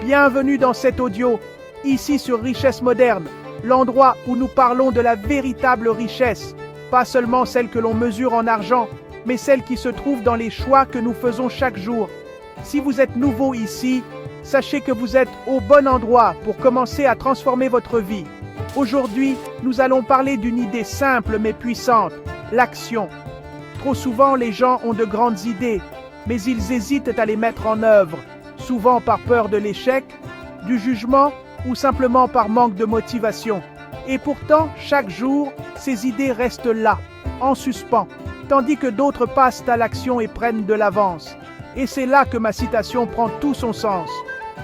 Bienvenue dans cet audio, ici sur Richesse Moderne, l'endroit où nous parlons de la véritable richesse, pas seulement celle que l'on mesure en argent, mais celle qui se trouve dans les choix que nous faisons chaque jour. Si vous êtes nouveau ici, sachez que vous êtes au bon endroit pour commencer à transformer votre vie. Aujourd'hui, nous allons parler d'une idée simple mais puissante, l'action. Trop souvent, les gens ont de grandes idées, mais ils hésitent à les mettre en œuvre, souvent par peur de l'échec, du jugement ou simplement par manque de motivation. Et pourtant, chaque jour, ces idées restent là, en suspens, tandis que d'autres passent à l'action et prennent de l'avance. Et c'est là que ma citation prend tout son sens.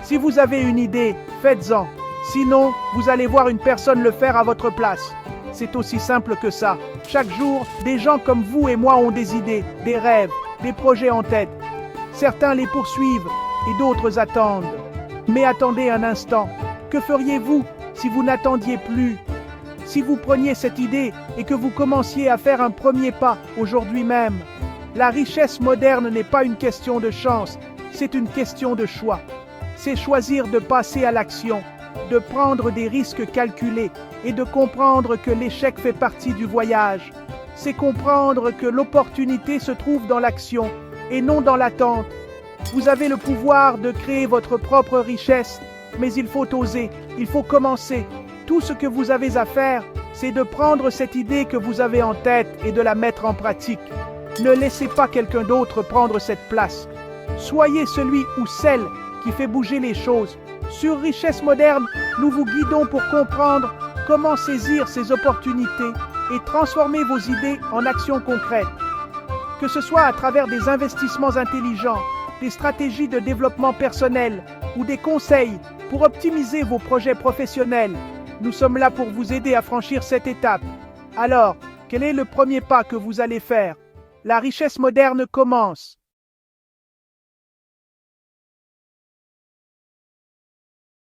Si vous avez une idée, faites-en. Sinon, vous allez voir une personne le faire à votre place. C'est aussi simple que ça. Chaque jour, des gens comme vous et moi ont des idées, des rêves, des projets en tête. Certains les poursuivent et d'autres attendent. Mais attendez un instant. Que feriez-vous si vous n'attendiez plus? Si vous preniez cette idée et que vous commenciez à faire un premier pas aujourd'hui même? La richesse moderne n'est pas une question de chance, c'est une question de choix. C'est choisir de passer à l'action, de prendre des risques calculés et de comprendre que l'échec fait partie du voyage. C'est comprendre que l'opportunité se trouve dans l'action et non dans l'attente. Vous avez le pouvoir de créer votre propre richesse, mais il faut oser, il faut commencer. Tout ce que vous avez à faire, c'est de prendre cette idée que vous avez en tête et de la mettre en pratique. Ne laissez pas quelqu'un d'autre prendre cette place. Soyez celui ou celle qui fait bouger les choses. Sur Richesse Moderne, nous vous guidons pour comprendre comment saisir ces opportunités et transformer vos idées en actions concrètes. Que ce soit à travers des investissements intelligents, des stratégies de développement personnel ou des conseils pour optimiser vos projets professionnels, nous sommes là pour vous aider à franchir cette étape. Alors, quel est le premier pas que vous allez faire? La richesse moderne commence.